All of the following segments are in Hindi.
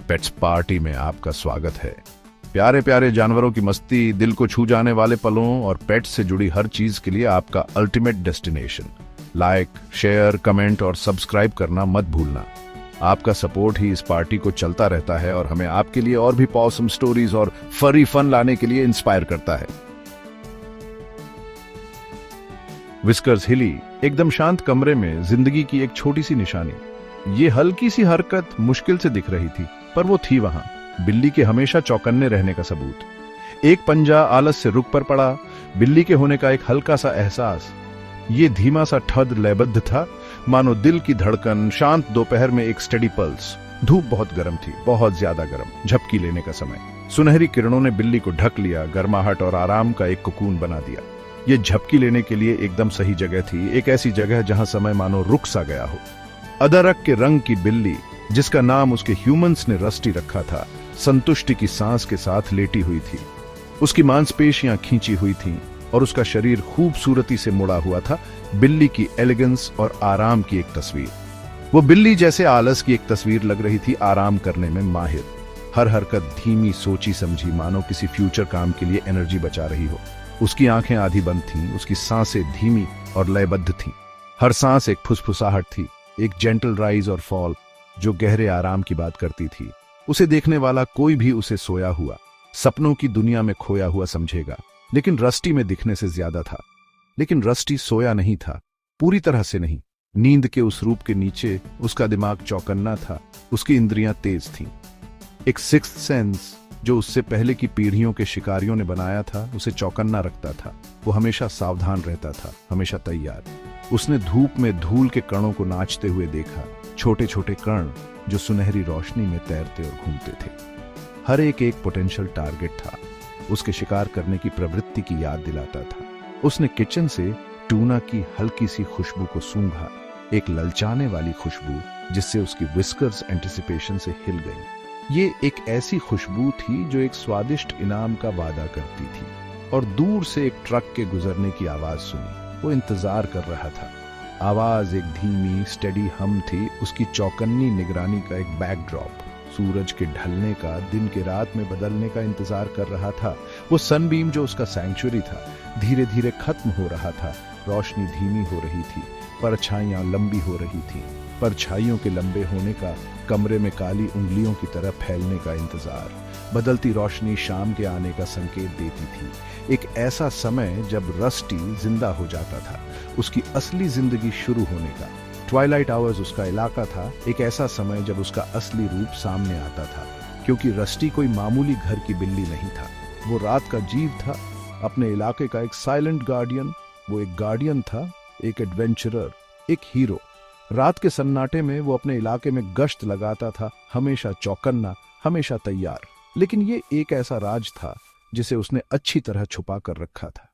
पेट्स पार्टी में आपका स्वागत है। प्यारे प्यारे जानवरों की मस्ती, दिल को छू जाने वाले पलों और पेट्स से जुड़ी हर चीज के लिए आपका ultimate destination. Like, share, comment और सब्सक्राइब करना मत भूलना। आपका सपोर्ट ही इस पार्टी को चलता रहता है और हमें आपके लिए और भी पॉसम स्टोरीज और फरी फन लाने के लिए इंस्पायर करता है। विस्कर्स हिली एकदम शांत कमरे में जिंदगी की एक छोटी सी निशानी। ये हल्की सी हरकत मुश्किल से दिख रही थी, पर वो थी वहां, बिल्ली के हमेशा चौकन्ने रहने का सबूत। एक पंजा आलस से रुक पर पड़ा, बिल्ली के होने का एक हल्का सा एहसास। ये धीमा सा ठद लयबद्ध था, मानो दिल की धड़कन। शांत दोपहर में एक स्टडी पल्स। धूप बहुत गर्म थी, बहुत ज्यादा गर्म। झपकी लेने का समय। सुनहरी किरणों ने बिल्ली को ढक लिया, गर्माहट और आराम का एक कोकून बना दिया। ये झपकी लेने के लिए एकदम सही जगह थी, एक ऐसी जगह जहां समय मानो रुक सा गया हो। अदरक के रंग की बिल्ली, जिसका नाम उसके ह्यूमंस ने रस्टी रखा था, संतुष्टि की सांस के साथ लेटी हुई थी। उसकी मांसपेशियां खींची हुई थीं और उसका शरीर खूबसूरती से मुड़ा हुआ था। बिल्ली की एलिगेंस और आराम की एक तस्वीर। वो बिल्ली जैसे आलस की एक तस्वीर लग रही थी, आराम करने में माहिर। हर हरकत धीमी, सोची समझी, मानो किसी फ्यूचर काम के लिए एनर्जी बचा रही हो। उसकी आंखें आधी बंद थीं, उसकी सांसें धीमी और लयबद्ध थीं। हर सांस एक फुसफुसाहट थी, एक जेंटल राइज और फॉल जो गहरे आराम की बात करती थी। उसे देखने वाला कोई भी उसे सोया हुआ, सपनों की दुनिया में खोया हुआ समझेगा, लेकिन रस्टी में दिखने से ज्यादा था। लेकिन रस्टी सोया नहीं था, पूरी तरह से नहीं। नींद के उस रूप के नीचे उसका दिमाग चौकन्ना था, उसकी इंद्रियां तेज थीं। एक सिक्स्थ सेंस जो उससे पहले की पीढ़ियों के शिकारियों ने बनाया था, उसे चौकन्ना रखता था। वो हमेशा सावधान रहता था, हमेशा तैयार। उसने धूप में धूल के कणों को नाचते हुए देखा, छोटे छोटे कण जो सुनहरी रोशनी में तैरते और घूमते थे। हर एक पोटेंशियल टारगेट था, उसके शिकार करने की प्रवृत्ति की याद दिलाता था। उसने किचन से टूना की हल्की सी खुशबू को सूंघा, एक ललचाने वाली खुशबू जिससे उसकी विस्कर्स एंटिसिपेशन से हिल गई। ये एक ऐसी खुशबू थी जो एक स्वादिष्ट इनाम का वादा करती थी। और दूर से एक ट्रक के गुजरने की आवाज सुनी। वो इंतजार कर रहा था। आवाज एक धीमी स्टेडी हम थी, उसकी चौकन्नी निगरानी का एक बैकड्रॉप। सूरज के ढलने का, दिन के रात में बदलने का इंतजार कर रहा था। वो सनबीम जो उसका सैंक्चुरी था, धीरे धीरे खत्म हो रहा था। रोशनी धीमी हो रही थी, परछाइयां लंबी हो रही थी। परछाइयों के लंबे होने का, कमरे में काली उंगलियों की तरह फैलने का इंतजार। बदलती रोशनी शाम के आने का संकेत देती थी। एक ऐसा समय जब रस्टी जिंदा हो जाता था, उसकी असली जिंदगी शुरू होने का। ट्वाइलाइट आवर्स उसका इलाका था, एक ऐसा समय जब उसका असली रूप सामने आता था। क्योंकि रस्टी कोई मामूली घर की बिल्ली नहीं था, वो रात का जीव था, अपने इलाके का एक साइलेंट गार्डियन। वो एक गार्डियन था, एक एडवेंचरर, एक हीरो। रात के सन्नाटे में वो अपने इलाके में गश्त लगाता था, हमेशा चौकन्ना, हमेशा तैयार। लेकिन ये एक ऐसा राज था जिसे उसने अच्छी तरह छुपा कर रखा था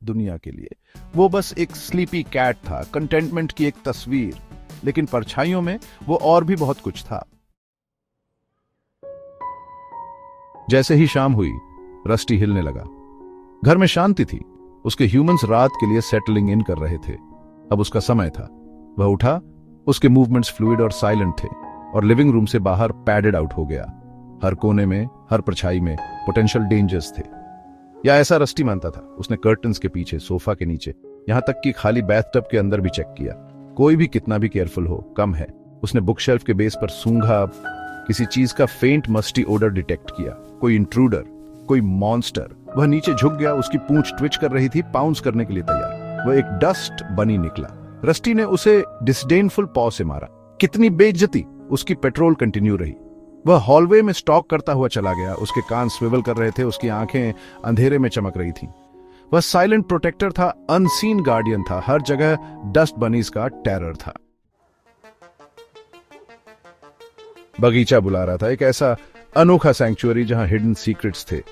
दुनिया के लिए। वो बस एक स्लीपी कैट था, कंटेंटमेंट की एक तस्वीर। लेकिन परछाइयों में वो और भी बहुत कुछ था। जैसे ही शाम हुई, रस्टी हिलने लगा। घर में शांति थी, उसके ह्यूमंस रात के लिए सेटलिंग इन कर रहे थे। अब उसका समय था। वह उठा, उसके मूवमेंट्स फ्लूइड और साइलेंट थे, और लिविंग रूम से बाहर पैडेड आउट हो गया। हर कोने में, हर परछाई में पोटेंशियल डेंजर्स थे, या ऐसा रस्टी मानता था। उसने कर्टन्स के पीछे, सोफा के नीचे, यहां तक कि खाली बैथटब के अंदर भी चेक किया। कोई भी कितना भी केयरफुल हो, कम है। उसने बुक शेल्फ के बेस पर सूंघा, किसी चीज का फेंट मस्टी ओडर डिटेक्ट किया। कोई इंट्रूडर, कोई मॉन्स्टर। वह नीचे झुक गया, उसकी पूंछ ट्विच कर रही थी, पाउंस करने के लिए तैयार। वह एक डस्ट बनी निकला। रस्टी ने उसे डिस्डेनफुल पॉ से मारा। कितनी बेइज्जती। उसकी पेट्रोल कंटिन्यू रही। वह हॉलवे में स्टॉक करता हुआ चला गया। उसके कान स्विवल कर रहे थे, उसकी आंखें अंधेरे में चमक रही थीं। वह साइलेंट प्रोटेक्टर था, अनसीन गार्डियन था। हर जगह डस्ट बनीज का टेरर था। बगीचा बुला रहा था, एक ऐसा अनोखा सैंक्चुअरी जहां हिडन सीक्रेट्स थे।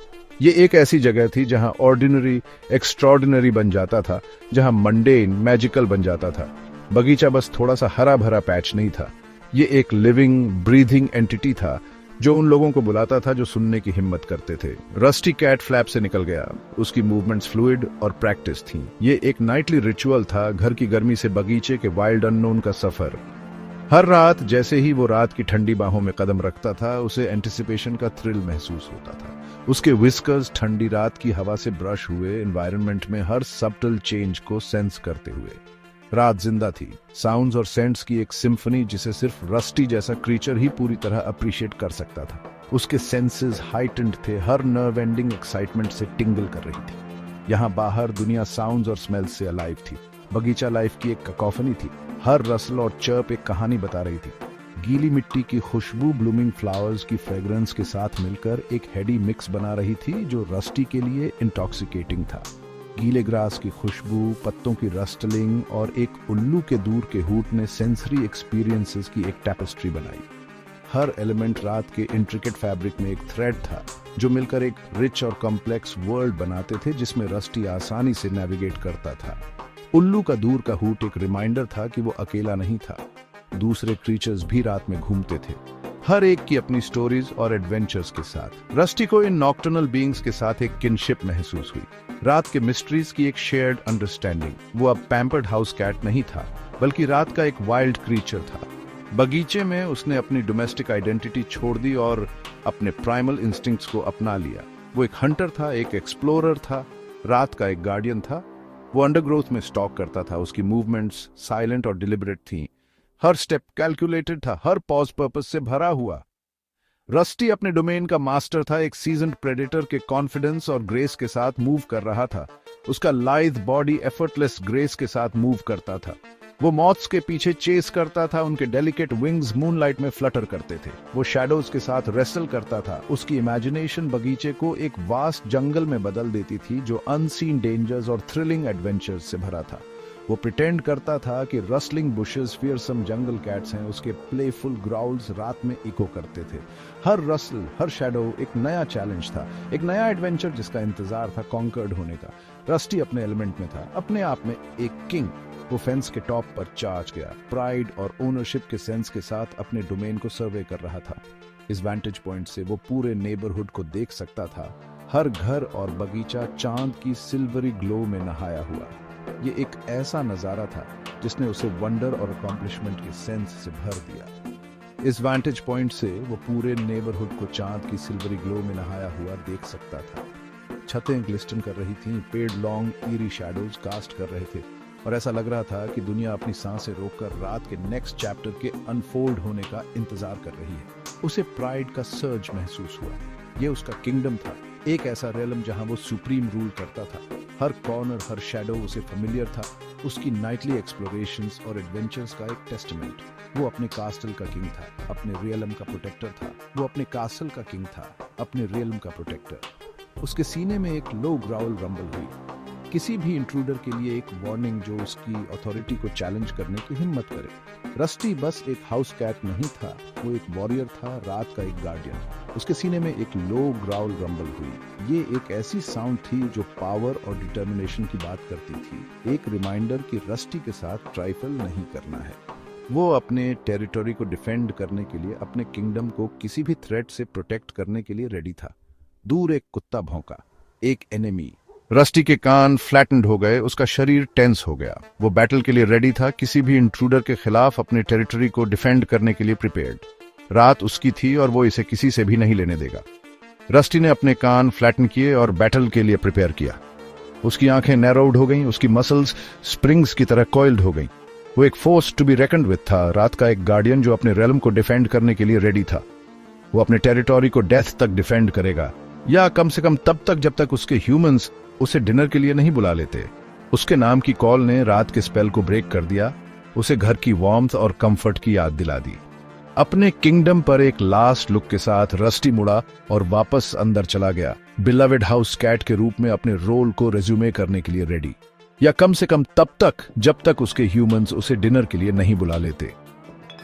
ये एक ऐसी जगह थी जहां ऑर्डिनरी एक्स्ट्रॉर्डिनरी बन जाता था, जहां मंडेन मैजिकल बन जाता था। बगीचा बस थोड़ा सा हरा भरा पैच नहीं था, ये एक लिविंग ब्रीथिंग एंटिटी था जो उन लोगों को बुलाता था जो सुनने की हिम्मत करते थे। रस्टी कैट फ्लैप से निकल गया, उसकी मूवमेंट्स फ्लूइड और प्रैक्टिस थी। ये एक नाइटली रिचुअल था, घर की गर्मी से बगीचे के वाइल्ड अननोन का सफर। हर रात जैसे ही वो रात की ठंडी बाहों में कदम रखता था, उसे एंटिसिपेशन का थ्रिल महसूस होता था। उसके विस्कर्स ठंडी रात की हवा से ब्रश हुए, एनवायरनमेंट में हर सबटल चेंज को सेंस करते हुए। रात जिंदा थी, साउंड्स और सेंट्स की एक सिम्फनी जिसे सिर्फ रस्टी जैसा क्रीचर ही पूरी तरह अप्रिशिएट कर सकता था। उसके सेंसेस हाइटेंड थे, हर नर्व एंडिंग एक्साइटमेंट से टिंगल कर रही थी। यहाँ बाहर दुनिया साउंड्स और स्मेल्स से अलाइव थी। बगीचा लाइफ की एक ककॉफनी थी, हर रसल और चर्प एक कहानी बता रही थी। गीली मिट्टी की खुशबू ब्लूमिंग फ्लावर्स की फ्रेग्रेंस के साथ मिलकर एक हेडी मिक्स बना रही थी जो रस्टी के लिए इंटॉक्सिकेटिंग था। गीले ग्रास की खुशबू, पत्तों की रस्टलिंग और एक उल्लू के दूर के हूट ने सेंसरी एक्सपीरियंसेस की एक टैपेस्ट्री बनाई। हर एलिमेंट रात के इंट्रिकेट फैब्रिक में एक थ्रेड था जो मिलकर एक रिच और कॉम्प्लेक्स वर्ल्ड बनाते थे जिसमें रस्टी आसानी से नेविगेट करता था। उल्लू का दूर का हूट एक रिमाइंडर था कि वो अकेला नहीं था, दूसरे क्रीचर्स भी रात में घूमते थे, हर एक की अपनी स्टोरीज और एडवेंचर्स के साथ। रस्टी को इन नॉक्टर्नल बीइंग्स के साथ एक किनशिप महसूस हुई, रात के मिस्ट्रीज की एक शेयर्ड अंडरस्टैंडिंग। वो अब पैम्पर्ड हाउस कैट नहीं था, बल्कि रात का एक वाइल्ड क्रीचर था। बगीचे में उसने अपनी डोमेस्टिक आइडेंटिटी छोड़ दी और अपने प्राइमल इंस्टिंक्ट्स को अपना लिया। वो एक हंटर था, एक एक्सप्लोरर था, रात का एक गार्डियन था। वो अंडरग्रोथ में स्टॉक करता था, उसकी मूवमेंट्स साइलेंट और डिलिबरेट थीं, हर स्टेप कैलकुलेटेड था, हर पॉज पर्पस से भरा हुआ। रस्टी अपने डोमेन का मास्टर था, एक सीजन्ड प्रेडेटर के कॉन्फिडेंस और ग्रेस के साथ मूव कर रहा था। उसका लाइथ बॉडी एफर्टलेस ग्रेस के साथ मूव करता था। वो मॉथ्स के पीछे चेस करता था, उनके डेलिकेट विंग्स मूनलाइट में फ्लटर करते थे। वो शैडोज के साथ रेसल करता था। उसकी इमेजिनेशन बगीचे को एक वास्ट जंगल में बदल देती थी जो अनसीन डेंजर्स और थ्रिलिंग एडवेंचर्स से भरा था। वो प्रिटेंड करता था कि रस्लिंग बुशेस फियरसम जंगल कैट्स हैं, उसके प्लेफुल ग्राउल्स रात में इको करते थे। हर रसल, हर शैडो एक नया चैलेंज था, एक नया एडवेंचर जिसका इंतजार था कॉन्कर्ड होने का। रस्टी अपने एलिमेंट में था, अपने आप में एक किंग। वो फेंस के टॉप पर चार्ज गया, प्राइड और ओनरशिप के सेंस के साथ अपने डोमेन को सर्वे कर रहा था। इस वैंटेज पॉइंट से वो पूरे नेबरहुड को देख सकता था, हर घर और बगीचा चांद की सिल्वरी ग्लो में नहाया हुआ। ये एक ऐसा नजारा था जिसने उसे वंडर और अकॉम्प्लिशमेंट के सेंस से भर दिया। इस वैंटेज पॉइंट से वो पूरे नेबरहुड को चांद की सिल्वरी ग्लो में नहाया हुआ देख सकता था। छतें ग्लिस्टन कर रही थीं, पेड़ लॉन्ग ईरी शैडोज कास्ट कर रहे थे और ऐसा लग रहा था कि दुनिया अपनी सांसें रोककर रात के नेक्स्ट चैप्टर के अनफोल्ड होने का इंतजार कर रही है। उसे प्राइड का सर्ज महसूस हुआ। ये उसका किंगडम था, एक ऐसा रेलम जहां वो सुप्रीम रूल करता था। हर कॉर्नर, हर शैडो उसे फेमिलियर था, उसकी नाइटली एक्सप्लोरेशंस और एडवेंचर्स का एक टेस्टमेंट। वो अपने कास्टल का किंग था, अपने रियलम का प्रोटेक्टर था। वो अपने कास्टल का किंग था, अपने रियलम का प्रोटेक्टर। उसके सीने में एक लो ग्राउल रंबल हुई, किसी भी इंट्रूडर के लिए एक वार्निंग जो उसकी अथॉरिटी को चैलेंज करने की हिम्मत करे। रस्टी बस एक हाउस कैट नहीं था, वो एक वॉरियर था, रात का एक गार्डियन। उसके सीने में एक लो ग्राउल रंबल हुई। ये एक ऐसी साउंड थी जो पावर और डिटर्मिनेशन की बात करती थी, एक रिमाइंडर कि रस्टी के साथ ट्राइफल नहीं करना है। वो अपने टेरिटोरी को डिफेंड करने के लिए, अपने किंगडम को किसी भी थ्रेट से प्रोटेक्ट करने के लिए रेडी था। दूर एक कुत्ता भौंका, एक एनिमी। रस्टी के कान फ्लैटेंड हो गए, उसका शरीर टेंस हो गया। वो बैटल के लिए रेडी था, किसी भी इंट्रूडर के खिलाफ अपने टेरिटरी को डिफेंड करने के लिए प्रिपेयर्ड। रात उसकी थी और वो इसे किसी से भी नहीं लेने देगा। रस्टी ने अपने कान फ्लैटन किए और बैटल के लिए प्रिपेयर किया। उसकी आंखें नैरोड हो गईं, उसकी मसल्स स्प्रिंग्स की तरह कॉइल्ड हो गईं। वो एक फोर्स टू बी रेकन्ड विद था, रात का एक गार्डियन जो अपने रेलम को डिफेंड करने के लिए रेडी था। वो अपने टेरिटोरी को डेथ तक डिफेंड करेगा, या कम से कम तब तक जब तक उसके ह्यूमंस उसे डिनर के लिए नहीं बुला लेते। उसके नाम की कॉल ने रात के स्पेल को ब्रेक कर दिया, उसे घर की वार्मथ और कंफर्ट की याद दिला दी। अपने किंगडम पर एक लास्ट लुक के साथ रस्टी मुड़ा और वापस अंदर चला गया, बिलवेड हाउस कैट के रूप में अपने रोल को रेज्यूमे करने के लिए रेडी, या कम से कम तब तक जब तक उसके ह्यूमंस उसे डिनर के लिए नहीं बुला लेते।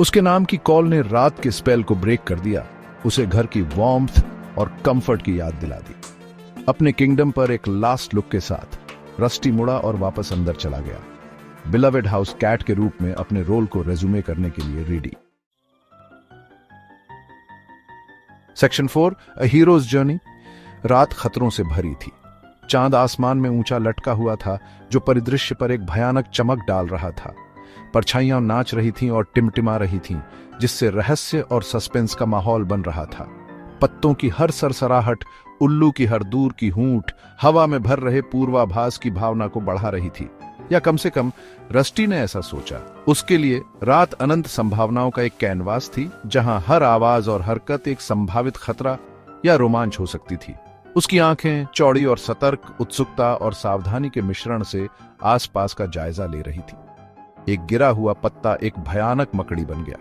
उसके नाम की कॉल ने रात के स्पेल को ब्रेक कर दिया, उसे घर की वार्मथ और कंफर्ट की याद दिला दी। अपने किंगडम पर एक लास्ट लुक के साथ रस्टी मुड़ा और वापस अंदर चला गया, बिलवेड हाउस कैट के रूप में अपने रोल को रेज्यूमे करने के लिए रेडी। सेक्शन 4, अ हीरोज जर्नी। रात खतरों से भरी थी। चांद आसमान में ऊंचा लटका हुआ था जो परिदृश्य पर एक भयानक चमक डाल रहा था। परछाइयां नाच रही थीं और टिमटिमा रही थीं, जिससे रहस्य और सस्पेंस का माहौल बन रहा था। पत्तों की हर सरसराहट, उल्लू की हर दूर की हूंट हवा में भर रहे पूर्वाभास की भावना को बढ़ा रही थी, या कम से कम रस्टी ने ऐसा सोचा। उसके लिए रात अनंत संभावनाओं का एक कैनवास थी, जहां हर आवाज और हरकत एक संभावित खतरा या रोमांच हो सकती थी। उसकी आंखें चौड़ी और सतर्क, उत्सुकता और सावधानी के मिश्रण से आसपास का जायजा ले रही थी। एक गिरा हुआ पत्ता एक भयानक मकड़ी बन गया।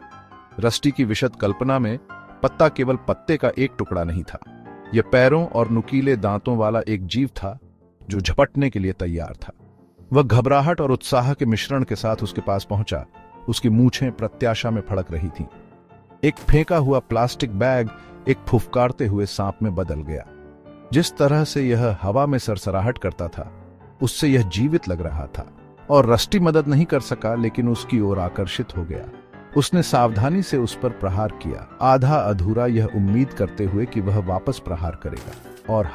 रस्टी की विशद कल्पना में पत्ता केवल पत्ते का एक टुकड़ा नहीं था, यह पैरों और नुकीले दांतों वाला एक जीव था जो झपटने के लिए तैयार था। वह घबराहट और उत्साह के मिश्रण के साथ उसके पास पहुंचा। उसकी मूछें प्रत्याशा में फड़क रही थीं। एक फेंका हुआ प्लास्टिक बैग एक फुफकारते हुए सांप में बदल गया। जिस तरह से यह हवा में सरसराहट करता था, उससे यह जीवित लग रहा था, और रस्टी मदद नहीं कर सका, लेकिन उसकी ओर आकर्षित हो गया। उसने सावधानी से उस पर प्रहार किया, आधा अधूरा यह उम्मीद करते हुए कि वह वापस प्रहार करेगा। और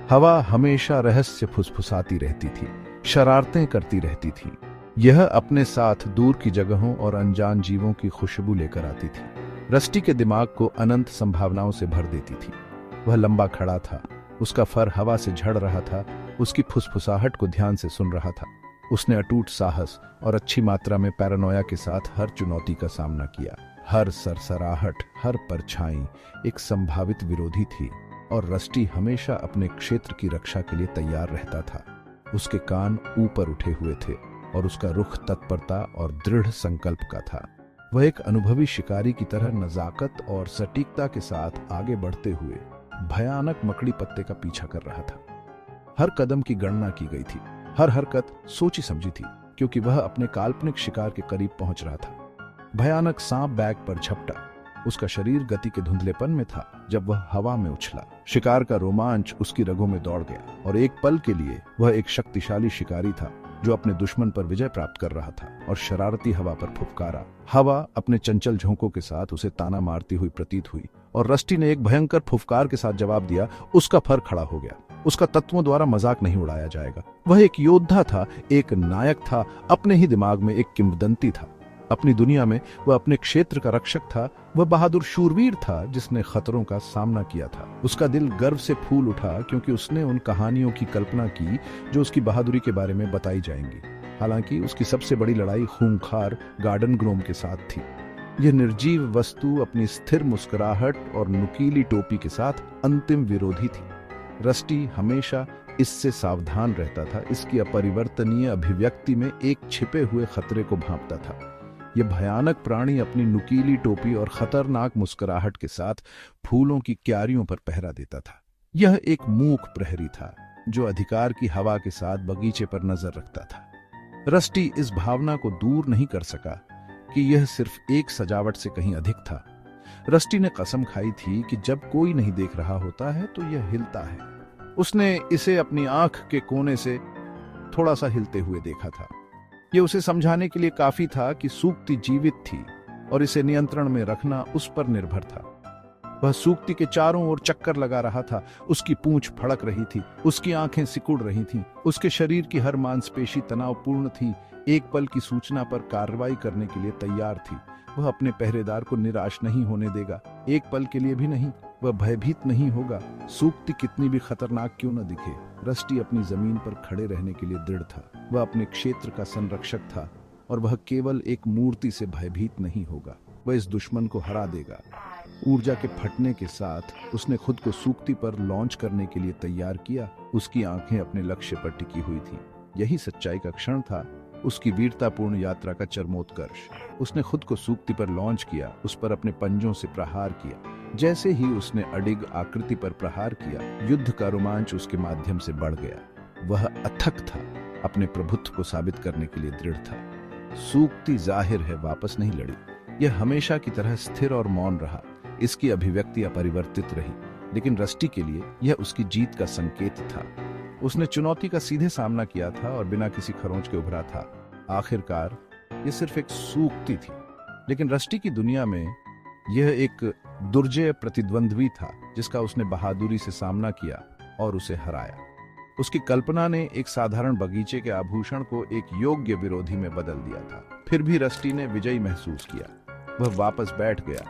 हवा हमेशा रहस्य फुसफुसाती रहती थी, शरारतें करती रहती थी। यह अपने साथ दूर की जगहों और अनजान जीवों की खुशबू लेकर आती थी। रस्टी के दिमाग को अनंत संभावनाओं से भर देती थी। वह लंबा खड़ा था, उसका फर हवा से झड़ रहा था, उसकी फुसफुसाहट को ध्यान से सुन रहा था। उसने अटूट साहस और अच्छी मात्रा में पैरानोया के साथ हर चुनौती का सामना किया। हर सरसराहट, हर परछाई एक संभावित विरोधी थी, और रस्टी हमेशा अपने क्षेत्र की रक्षा के लिए तैयार रहता था। उसके कान ऊपर उठे हुए थे और उसका रुख तत्परता और दृढ़ संकल्प का था। वह एक अनुभवी शिकारी की तरह नजाकत और सटीकता के साथ आगे बढ़ते हुए भयानक मकड़ी पत्ते का पीछा कर रहा था। हर कदम की गणना की गई थी, हर हरकत सोची समझी थी, क्योंकि वह अपने काल्पनिक शिकार के करीब पहुंच रहा था। भयानक सांप बैग पर झपटा। उसका शरीर गति के धुंधलेपन में था जब वह हवा में उछला। शिकार का रोमांच उसकी रगों में दौड़ गया, और एक पल के लिए वह एक शक्तिशाली शिकारी था जो अपने दुश्मन पर विजय प्राप्त कर रहा था। और शरारती हवा पर फुफकारा। हवा अपने चंचल झोंकों के साथ उसे ताना मारती हुई प्रतीत हुई, और रस्टी ने एक भयंकर फुफकार के साथ जवाब दिया। उसका फर खड़ा हो गया। उसका तत्वों द्वारा मजाक नहीं उड़ाया जाएगा। वह एक योद्धा था, एक नायक था, अपने ही दिमाग में एक किंवदंती था। अपनी दुनिया में वह अपने क्षेत्र का रक्षक था। वह बहादुर शूरवीर था जिसने खतरों का सामना किया था। उसका दिल गर्व से फूल उठा, क्योंकि उसने उन कहानियों की कल्पना की जो उसकी बहादुरी के बारे में बताई जाएंगी। हालांकि उसकी सबसे बड़ी लड़ाई खूंखार गार्डन ग्नोम के साथ थी। यह निर्जीव वस्तु अपनी स्थिर मुस्कुराहट और नुकीली टोपी के साथ अंतिम विरोधी थी। रस्टी हमेशा इससे सावधान रहता था। इसकी अपरिवर्तनीय अभिव्यक्ति में एक छिपे हुए खतरे को भांपता था। यह भयानक प्राणी अपनी नुकीली टोपी और खतरनाक मुस्कुराहट के साथ फूलों की क्यारियों पर पहरा देता था। यह एक मूक प्रहरी था जो अधिकार की हवा के साथ बगीचे पर नजर रखता था। रस्टी इस भावना को दूर नहीं कर सका कि यह सिर्फ एक सजावट से कहीं अधिक था। रस्टी ने कसम खाई थी कि जब कोई नहीं देख रहा होता है तो यह हिलता है। उसने इसे अपनी आंख के कोने से थोड़ा सा हिलते हुए देखा था। यह उसे समझाने के लिए काफी था कि सूक्ति जीवित थी और इसे नियंत्रण में रखना उस पर निर्भर था। वह सूक्ति के चारों ओर चक्कर लगा रहा था। उसकी पूंछ फड़क रही थी, उसकी आंखें सिकुड़ रही थीं, उसके शरीर की हर मांसपेशी तनावपूर्ण थी, एक पल की सूचना पर कार्रवाई करने के लिए तैयार थी। वह अपने पहरेदार को निराश नहीं होने देगा, एक पल के लिए भी नहीं। वह भयभीत नहीं होगा, सूक्ति कितनी भी खतरनाक क्यों न दिखे। रस्टी अपनी जमीन पर खड़े रहने के लिए दृढ़ था। वह अपने क्षेत्र का संरक्षक था, और वह केवल एक मूर्ति से भयभीत नहीं होगा, वह इस दुश्मन को हरा देगा। ऊर्जा के फटने के साथ उसने खुद को सूक्ति पर लॉन्च करने के लिए तैयार किया। उसकी आंखें अपने लक्ष्य पर टिकी हुई थीं। यही सच्चाई का क्षण था, उसकी वीरतापूर्ण यात्रा का चरमोत्कर्ष। उसने खुद को सूक्ति पर लॉन्च किया, उस पर अपने पंजों से प्रहार किया। जैसे ही उसने अडिग आकृति पर प्रहार किया, युद्ध का रोमांच उसके माध्यम से बढ़ गया। वह अथक था, अपने प्रभुत्व को साबित करने के लिए दृढ़ था। सूक्ति जाहिर है वापस नहीं लड़ी। यह हमेशा की तरह स्थिर और मौन रहा। इसकी अभिव्यक्ति अपरिवर्तित रही, लेकिन रस्टी के लिए यह उसकी जीत का संकेत था। उसने चुनौती का सीधे सामना किया था और बिना किसी खरोंच के उभरा था। आखिरकार यह सिर्फ एक सूक्ति थी, लेकिन रस्टी की दुनिया में यह एक दुर्जय प्रतिद्वंद्वी था जिसका उसने बहादुरी से सामना किया और उसे हराया। उसकी कल्पना ने एक साधारण बगीचे के आभूषण को एक योग्य विरोधी में बदल दिया था। फिर भी रस्टी ने विजयी महसूस किया। वह वापस बैठ गया।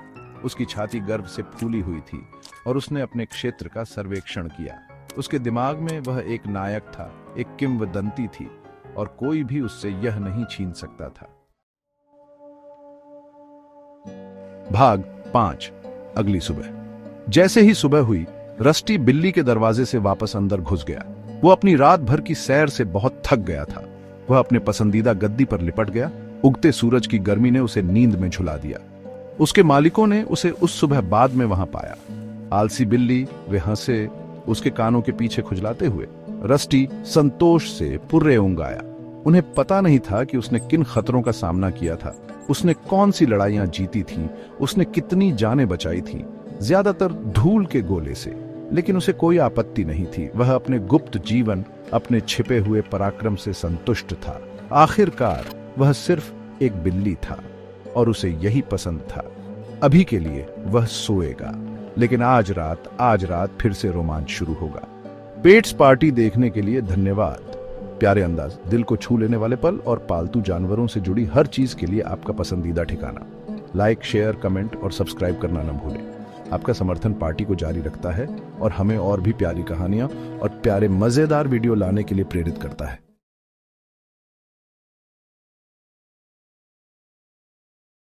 उसकी छाती गर्व से फूली हुई थी और उसने अपने क्षेत्र का सर्वेक्षण किया। उसके दिमाग में वह एक नायक था, एक किंवदंती थी और कोई भी उससे यह नहीं छीन सकता था। भाग 5। अगली सुबह। जैसे ही सुबह हुई, रस्टी बिल्ली के दरवाजे से वापस अंदर घुस गया। वो अपनी रात भर की सैर से बहुत थक गया था। वह अपने पसंदीदा गद्दी पर लिपट गया। उगते सूरज की गर्मी ने उसे नींद में झुला दिया। उसके मालिकों ने उसे उस सुबह बाद में वहां पाया। आलसी बिल्ली, वे हंसे, उसके कानों के पीछे खुजलाते हुए। रस्टी संतोष से पुर्रे उंगाया। उन्हें पता नहीं था कि उसने किन खतरों का सामना किया था, उसने कौन सी लड़ाइयां जीती थीं, उसने कितनी जानें बचाई थीं, ज्यादातर धूल के गोले से। लेकिन उसे कोई आपत्ति नहीं थी। वह अपने गुप्त जीवन, अपने छिपे हुए पराक्रम से संतुष्ट था। आखिरकार वह सिर्फ एक बिल्ली था और उसे यही पसंद था। अभी के लिए वह सोएगा, लेकिन आज रात फिर से रोमांच शुरू होगा। पेट्स पार्टी देखने के लिए धन्यवाद। प्यारे अंदाज, दिल को छू लेने वाले पल और पालतू जानवरों से जुड़ी हर चीज के लिए आपका पसंदीदा ठिकाना। लाइक, शेयर, कमेंट और सब्सक्राइब करना न भूलें। आपका समर्थन पार्टी को जारी रखता है और हमें और भी प्यारी कहानियां और प्यारे मजेदार वीडियो लाने के लिए प्रेरित करता है।